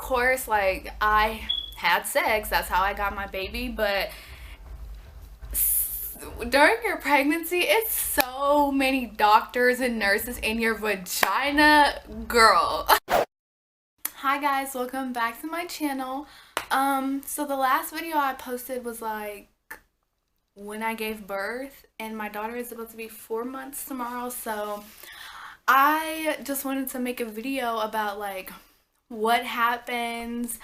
course, like, I had sex. That's how I got my baby. But during your pregnancy, it's so many doctors and nurses in your vagina, girl. Hi guys, welcome back to my channel. So the last video I posted was like when I gave birth, and my daughter is about to be 4 months tomorrow. So I just wanted to make a video about like what happens,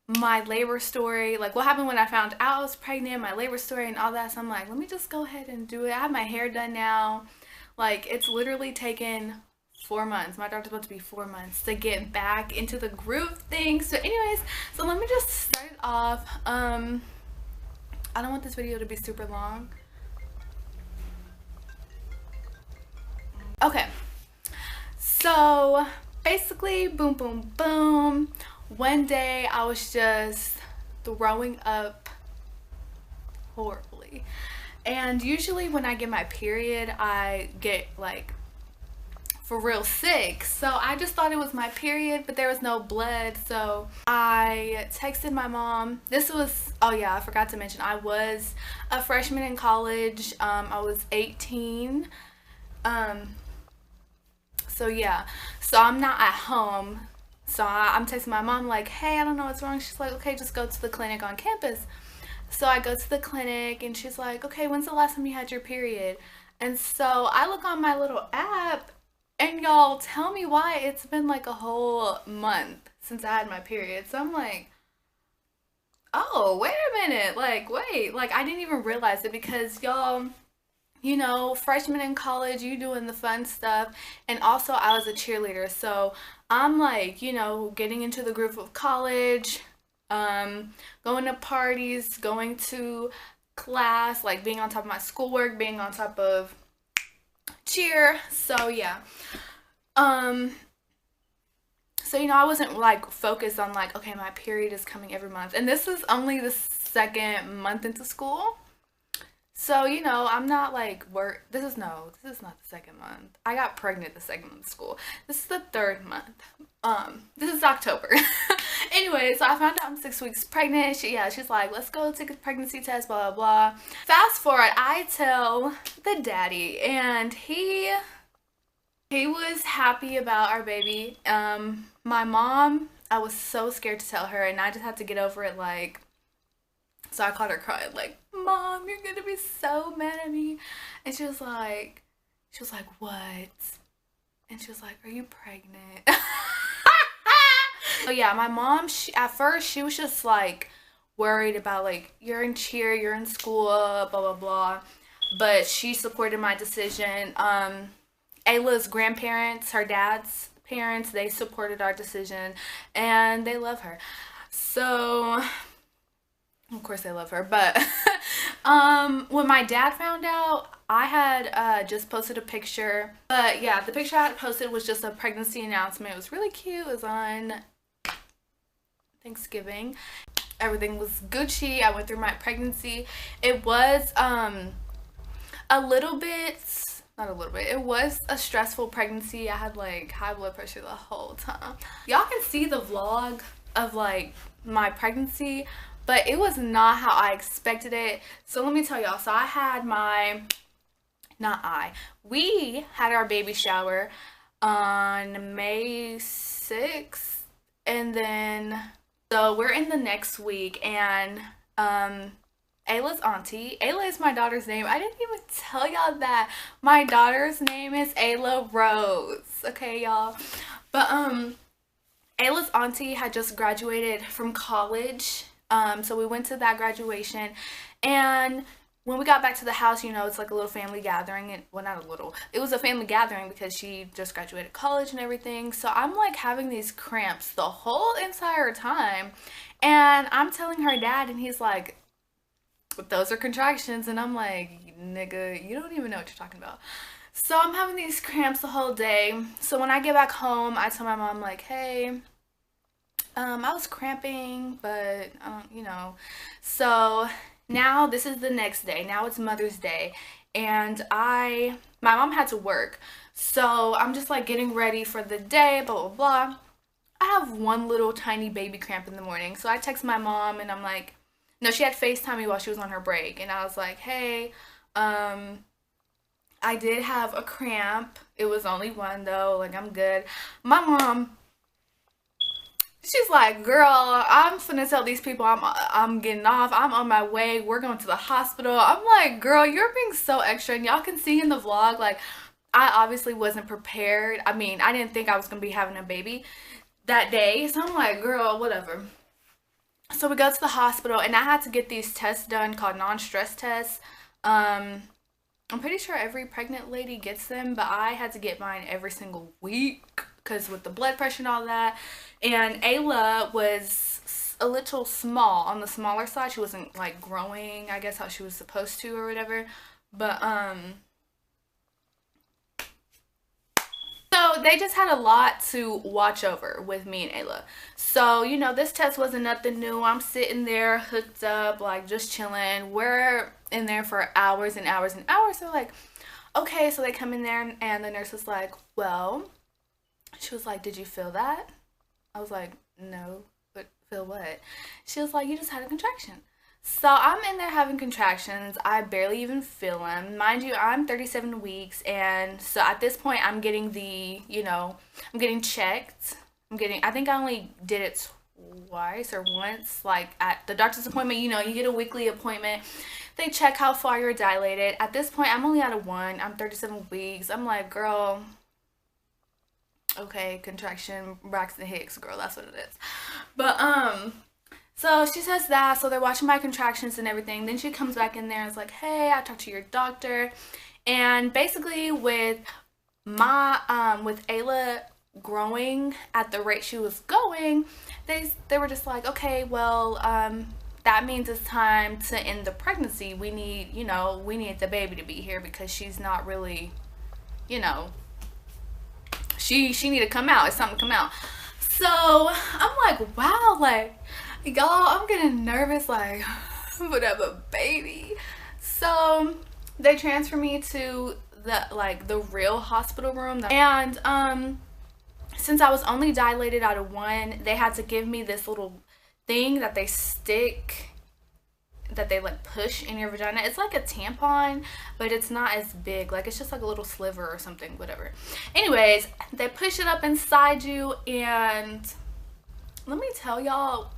my labor story, like what happened when I found out I was pregnant, my labor story and all that. So I'm like, let me just go ahead and do it. I have my hair done now. Like, it's literally taken 4 months. My daughter's about to be 4 months to get back into the groove thing. So anyways, so let me just start it off. I don't want this video to be super long. Okay, so basically, boom boom boom, one day I was just throwing up horribly. And usually when I get my period, I get like for real sick. So I just thought it was my period, but there was no blood. So I texted my mom. This was, oh yeah, I forgot to mention, I was a freshman in college. I was 18. So yeah, so I'm not at home. So I'm texting my mom like, hey, I don't know what's wrong. She's like, okay, just go to the clinic on campus. So I go to the clinic and she's like, okay, when's the last time you had your period? And so I look on my little app, and y'all, tell me why it's been like a whole month since I had my period. So I'm like, oh, wait a minute. Like, wait, like I didn't even realize it because y'all, you know, freshman in college, you doing the fun stuff. And also I was a cheerleader. So I'm like, you know, getting into the groove of college, going to parties, going to class, like being on top of my schoolwork, being on top of cheer. So yeah, so you know, I wasn't like focused on like, okay, my period is coming every month, and this is only the second month into school. So you know, I'm not like this is not the second month. I got pregnant the second month of school. This is the third month. This is October. Anyway, so I found out I'm 6 weeks pregnant. She's like, let's go take a pregnancy test, blah blah blah. Fast forward, I tell the daddy, and he was happy about our baby. My mom, I was so scared to tell her, and I just had to get over it. Like, so I called her crying like, Mom, you're gonna be so mad at me. And she was like, what? And she was like, are you pregnant? So yeah, my mom, at first she was just like worried about like, you're in cheer, you're in school, blah blah blah. But she supported my decision. Ayla's grandparents, her dad's parents, they supported our decision, and they love her. So of course they love her. But when my dad found out, I had just posted a picture. But yeah, the picture I had posted was just a pregnancy announcement. It was really cute. It was on Thanksgiving. Everything was Gucci. I went through my pregnancy. It was a little bit, not a little bit, it was a stressful pregnancy. I had like high blood pressure the whole time. Y'all can see the vlog of like my pregnancy, but it was not how I expected it. So let me tell y'all. So I had we had our baby shower on May 6th, and then so we're in the next week, and Ayla's auntie, Ayla is my daughter's name. I didn't even tell y'all that my daughter's name is Ayla Rose. Okay, y'all. But Ayla's auntie had just graduated from college. So we went to that graduation, and when we got back to the house, you know, it's like a little family gathering. And well, not a little, it was a family gathering because she just graduated college and everything. So I'm like having these cramps the whole entire time, and I'm telling her dad, and he's like, those are contractions. And I'm like, nigga, you don't even know what you're talking about. So I'm having these cramps the whole day. So when I get back home, I tell my mom like, hey, I was cramping, but you know. So now this is the next day. Now it's Mother's Day, and my mom had to work. So I'm just like getting ready for the day, blah blah blah. I have one little tiny baby cramp in the morning. So I text my mom and I'm like, no, she had FaceTime me while she was on her break. And I was like, hey, I did have a cramp. It was only one though. Like, I'm good. My mom, she's like, girl, I'm finna tell these people I'm getting off. I'm on my way. We're going to the hospital. I'm like, girl, you're being so extra. And y'all can see in the vlog, like, I obviously wasn't prepared. I mean, I didn't think I was going to be having a baby that day. So I'm like, girl, whatever. So we go to the hospital and I had to get these tests done called non-stress tests. I'm pretty sure every pregnant lady gets them, but I had to get mine every single week because with the blood pressure and all that. And Ayla was a little small, on the smaller side. She wasn't like growing, I guess, how she was supposed to or whatever. But so they just had a lot to watch over with me and Ayla. So, you know, this test wasn't nothing new. I'm sitting there hooked up, like just chilling. We're in there for hours and hours and hours. So like, okay, so they come in there and the nurse was like, well, she was like, did you feel that? I was like, no, but feel what? She was like, you just had a contraction. So I'm in there having contractions. I barely even feel them. Mind you, I'm 37 weeks. And so at this point, I'm getting the, you know, I'm getting checked. I think I only did it twice or once, like at the doctor's appointment. You know, you get a weekly appointment. They check how far you're dilated. At this point, I'm only at a 1. I'm 37 weeks. I'm like, girl, okay, contraction, Braxton Hicks, girl, that's what it is. But, so she says that, so they're watching my contractions and everything. Then she comes back in there and is like, hey, I talked to your doctor. And basically with with Ayla growing at the rate she was going, they were just like, okay, well, that means it's time to end the pregnancy. We need, you know, we need the baby to be here because she's not really, you know, she need to come out. It's something to come out. So I'm like, wow, like, y'all, I'm getting nervous, like, whatever, baby. So they transfer me to the real hospital room. And since I was only dilated out of 1, they had to give me this little thing that they stick, that they like push in your vagina. It's like a tampon, but it's not as big. Like, it's just like a little sliver or something, whatever. Anyways, they push it up inside you, and let me tell y'all,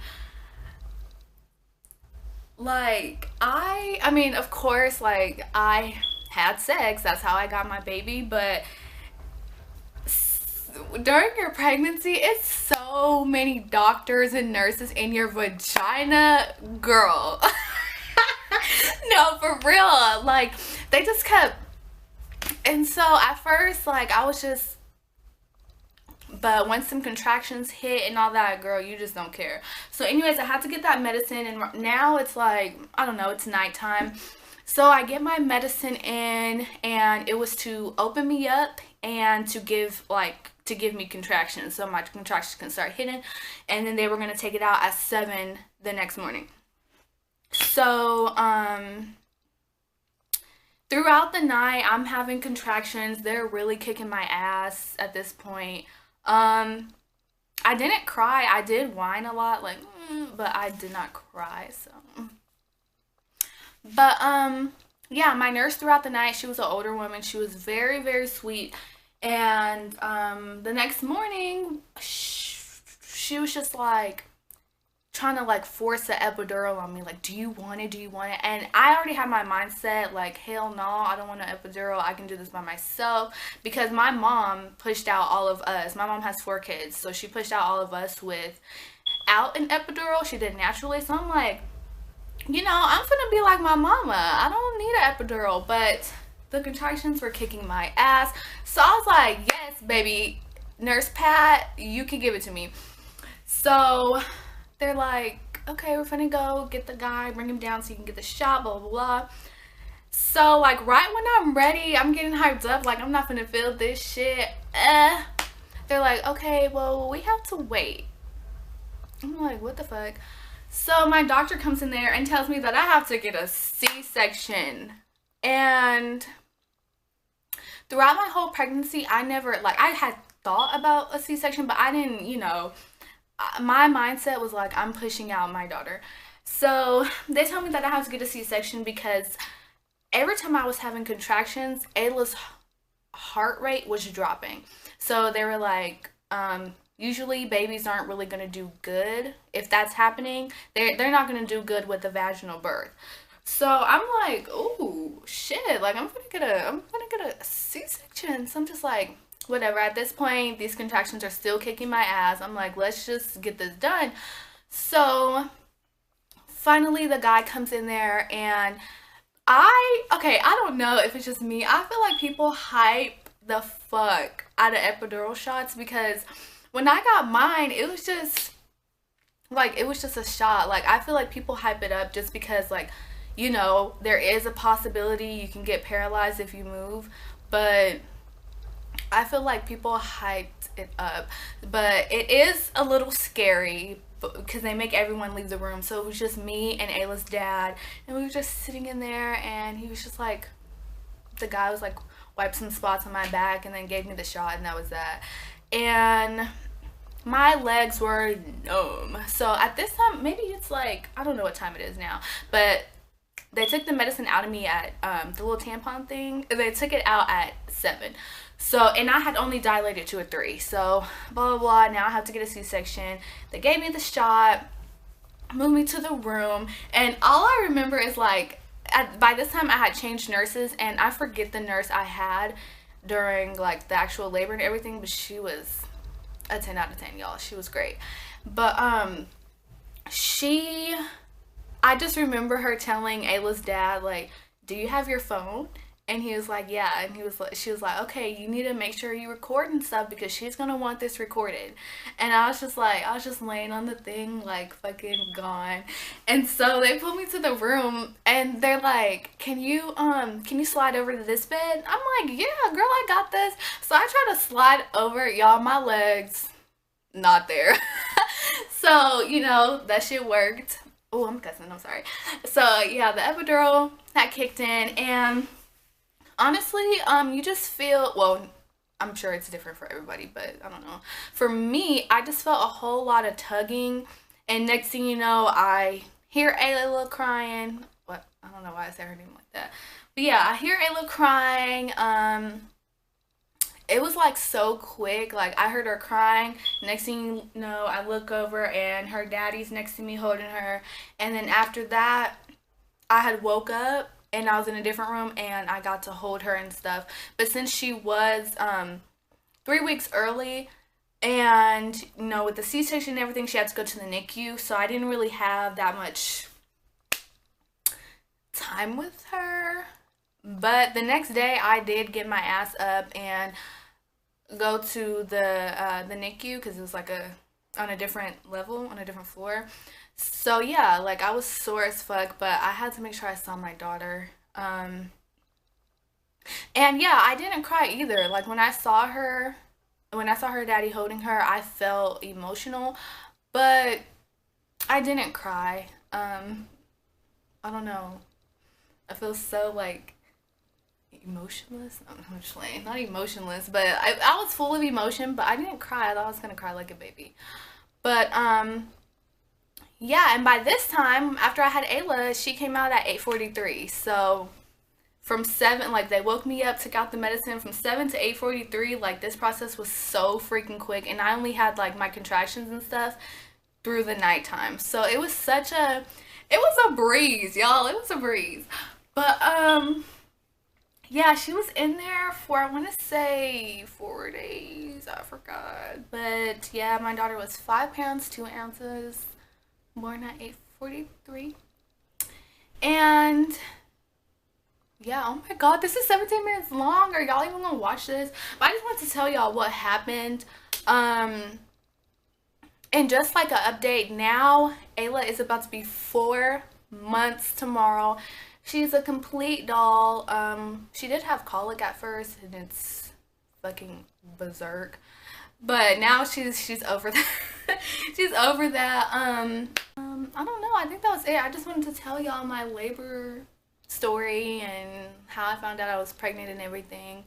like, I mean, of course, like, I had sex. That's how I got my baby. But during your pregnancy, it's so many doctors and nurses in your vagina, girl. No, for real. Like, they just kept. And so at first, like, I was just, but once some contractions hit and all that, girl, you just don't care. So anyways, I had to get that medicine, and now it's like, I don't know, it's nighttime. So I get my medicine in, and it was to open me up and to give me contractions, so my contractions can start hitting. And then they were going to take it out at 7 the next morning. So throughout the night, I'm having contractions. They're really kicking my ass at this point. I didn't cry. I did whine a lot, like, but I did not cry. So, but yeah, my nurse throughout the night, she was an older woman. She was very, very sweet. And the next morning, she was just like trying to like force an epidural on me, like, do you want it, and I already had my mindset like, hell no, I don't want an epidural, I can do this by myself, because my mom pushed out all of us. My mom has 4 kids, so she pushed out all of us without an epidural. She did naturally. So I'm like, you know, I'm gonna be like my mama, I don't need an epidural. But the contractions were kicking my ass, so I was like, yes baby, Nurse Pat, you can give it to me. So they're like, okay, we're finna go get the guy, bring him down so you can get the shot, blah, blah, blah. So, like, right when I'm ready, I'm getting hyped up, like, I'm not finna feel this shit. They're like, okay, well, we have to wait. I'm like, what the fuck? So, my doctor comes in there and tells me that I have to get a C-section. And throughout my whole pregnancy, I never, like, I had thought about a C-section, but I didn't, you know, my mindset was like, I'm pushing out my daughter. So they told me that I have to get a C-section because every time I was having contractions, Ayla's heart rate was dropping. So they were like, usually babies aren't really gonna do good if that's happening. They're not gonna do good with a vaginal birth. So I'm like, oh shit, like I'm gonna get a C-section. So I'm just like, whatever. At this point, these contractions are still kicking my ass. I'm like, let's just get this done. So finally the guy comes in there and I don't know if it's just me. I feel like people hype the fuck out of epidural shots because when I got mine, it was just a shot. Like I feel like people hype it up just because like, you know, there is a possibility you can get paralyzed if you move, but I feel like people hyped it up. But it is a little scary because they make everyone leave the room. So it was just me and Ayla's dad, and we were just sitting in there, and he was just like, the guy was like, wiped some spots on my back and then gave me the shot, and that was that. And my legs were numb. So at this time, maybe it's like, I don't know what time it is now, but they took the medicine out of me at the little tampon thing. They took it out at 7. So, and I had only dilated to a 3. So, blah, blah, blah. Now I have to get a C-section. They gave me the shot, moved me to the room. And all I remember is like, by this time I had changed nurses. And I forget the nurse I had during like the actual labor and everything. But she was a 10 out of 10, y'all. She was great. But, I just remember her telling Ayla's dad, like, do you have your phone? And he was like, yeah. And she was like, okay, you need to make sure you record and stuff because she's gonna want this recorded. And I was just laying on the thing like fucking gone. And so they pulled me to the room and they're like, can you slide over to this bed? I'm like, yeah, girl, I got this. So I try to slide over, y'all, my legs not there. So, you know, that shit worked. Oh, I'm cussing, I'm sorry. So yeah, the epidural had kicked in, and honestly, you just feel, well, I'm sure it's different for everybody, but I don't know. For me, I just felt a whole lot of tugging, and next thing you know, I hear Ayla crying. What? I don't know why I said her name like that. But yeah, I hear Ayla crying. It was like so quick. Like I heard her crying. Next thing you know, I look over and her daddy's next to me holding her. And then after that, I had woke up and I was in a different room and I got to hold her and stuff. But since she was 3 weeks early, and you know, with the C-section and everything, she had to go to the NICU, so I didn't really have that much time with her. But the next day I did get my ass up and go to the NICU because it was like on a different level, on a different floor. So yeah, like I was sore as fuck, but I had to make sure I saw my daughter. And yeah, I didn't cry either. Like when I saw her daddy holding her, I felt emotional, but I didn't cry. I don't know. I feel so like emotionless. I'm just playing. Not emotionless, but I was full of emotion, but I didn't cry. I thought I was gonna cry like a baby. But yeah, and by this time, after I had Ayla, she came out at 8:43. So from 7, like they woke me up, took out the medicine from 7 to 8:43. Like this process was so freaking quick, and I only had like my contractions and stuff through the nighttime. So it was a breeze, y'all. It was a breeze. But yeah, she was in there for, I want to say 4 days. I forgot. But yeah, my daughter was 5 pounds, 2 ounces, born at 8:43. And yeah, oh my god, this is 17 minutes long. Are y'all even gonna watch this? But I just want to tell y'all what happened. And just like an update, now Ayla is about to be 4 months tomorrow. She's a complete doll. She did have colic at first, and it's fucking berserk. But now she's over that. She's over that. I don't know. I think that was it. I just wanted to tell y'all my labor story and how I found out I was pregnant and everything.